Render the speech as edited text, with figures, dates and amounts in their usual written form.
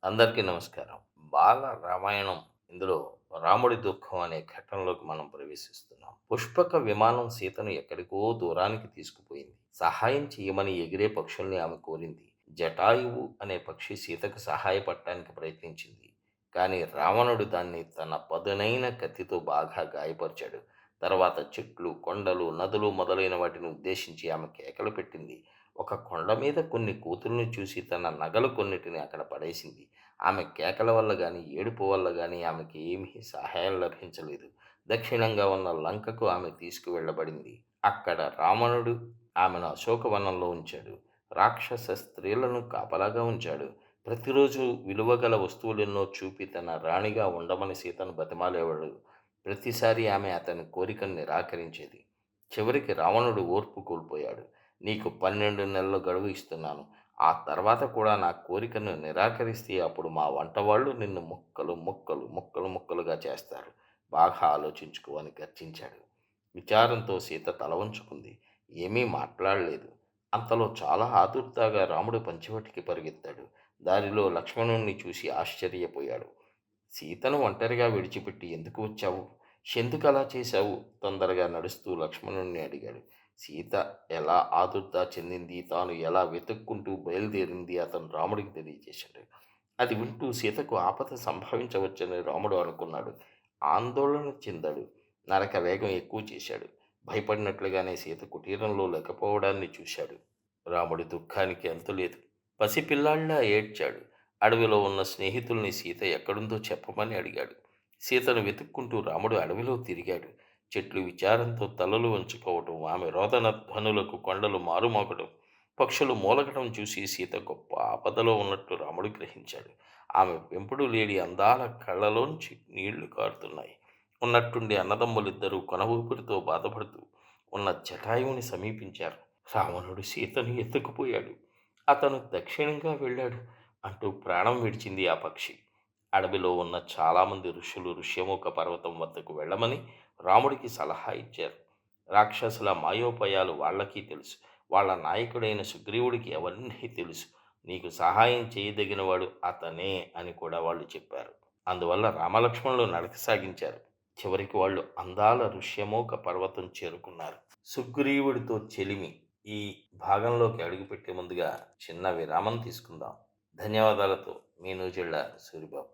అందరికీ నమస్కారం. బాల రామాయణం ఇందులో రాముడి దుఃఖం అనే ఘట్టంలోకి మనం ప్రవేశిస్తున్నాం. పుష్పక విమానం సీతను ఎక్కడికో దూరానికి తీసుకుపోయింది. సహాయం చేయమని ఎగిరే పక్షుల్ని ఆమె కోరింది. జటాయువు అనే పక్షి సీతకు సహాయపడటానికి ప్రయత్నించింది. కానీ రావణుడు దాన్ని తన పదునైన కత్తితో బాగా గాయపరిచాడు. తర్వాత చెట్లు, కొండలు, నదులు మొదలైన వాటిని ఉద్దేశించి ఆమె కేకలు పెట్టింది. ఒక కొండ మీద కొన్ని కోతుల్ని చూసి తన నగలు కొన్నిటిని అక్కడ పడేసింది. ఆమె కేకల వల్ల గాని, ఏడుపు వల్ల గాని ఆమెకి ఏమీ సహాయం లభించలేదు. దక్షిణంగా ఉన్న లంకకు ఆమె తీసుకువెళ్ళబడింది. అక్కడ రావణుడు ఆమెను అశోకవనంలో ఉంచాడు. రాక్షస స్త్రీలను కాపలాగా ఉంచాడు. ప్రతిరోజు విలువగల వస్తువులెన్నో చూపి తన రాణిగా ఉండమని సీతను బతిమాలేవాడు. ప్రతిసారి ఆమె అతని కోరికను నిరాకరించేది. చివరికి రావణుడు ఓర్పు కోల్పోయాడు. నీకు 12 నెలలు గడువు ఇస్తున్నాను. ఆ తర్వాత కూడా నా కోరికను నిరాకరిస్తే అప్పుడు మా వంటవాళ్ళు నిన్ను ముక్కలు ముక్కలు ముక్కలు ముక్కలుగా చేస్తారు. బాగా ఆలోచించుకో అని గర్జించాడు. విచారంతో సీత తల వంచుకుంది. ఏమీ మాట్లాడలేదు. అంతలో చాలా ఆతుర్దాగా రాముడు పంచవటికి పరిగెత్తాడు. దారిలో లక్ష్మణుణ్ణి చూసి ఆశ్చర్యపోయాడు. సీతను ఒంటరిగా విడిచిపెట్టి ఎందుకు వచ్చావు? ఎందుకలా చేశావు? తొందరగా నడుస్తూ లక్ష్మణుణ్ణి అడిగాడు. సీత ఎలా ఆదుర్దా చెందింది, తాను ఎలా వెతుక్కుంటూ బయలుదేరింది అతను రాముడికి తెలియజేశాడు. అది వింటూ సీతకు ఆపద సంభవించవచ్చని రాముడు అనుకున్నాడు. ఆందోళన చెందాడు. నరక వేగం ఎక్కువ చేశాడు. భయపడినట్లుగానే సీత కుటీరంలో లేకపోవడాన్ని చూశాడు. రాముడి దుఃఖానికి అంతులేదు. పసిపిల్లాళ్ళ ఏడ్చాడు. అడవిలో ఉన్న స్నేహితుల్ని సీత ఎక్కడుందో చెప్పమని అడిగాడు. సీతను వెతుక్కుంటూ రాముడు అడవిలో తిరిగాడు. చెట్లు విచారంతో తలలు వంచుకోవటం, ఆమె రోదన ధ్వనులకు కొండలు మారుమోగటం, పక్షులు మూలగటం చూసి సీత గొప్ప ఆపదలో ఉన్నట్టు రాముడు గ్రహించాడు. ఆమె పెంపుడు లేడి అందాల కళ్ళలోంచి నీళ్లు కారుతున్నాయి. ఉన్నట్టుండి అన్నదమ్ములిద్దరూ కొన ఊపిరితో బాధపడుతూ ఉన్న జటాయువుని సమీపించారు. రావణుడు సీతను ఎత్తుకుపోయాడు. అతను దక్షిణంగా వెళ్ళాడు అంటూ ప్రాణం విడిచింది ఆ పక్షి. అడవిలో ఉన్న చాలామంది ఋషులు ఋష్యముఖ పర్వతం వద్దకు వెళ్ళమని రాముడికి సలహా ఇచ్చారు. రాక్షసుల మాయోపాయాలు వాళ్ళకి తెలుసు. వాళ్ళ నాయకుడైన సుగ్రీవుడికి అవన్నీ తెలుసు. నీకు సహాయం చేయదగినవాడు అతనే అని కూడా వాళ్ళు చెప్పారు. అందువల్ల రామలక్ష్మణులు నడక సాగించారు. చివరికి వాళ్ళు అందాల ఋష్యమూక పర్వతం చేరుకున్నారు. సుగ్రీవుడితో చెలిమి ఈ భాగంలోకి అడుగుపెట్టే ముందుగా చిన్న విరామం తీసుకుందాం. ధన్యవాదాలతో మీ నూజిళ్ళ సూరిబాబు.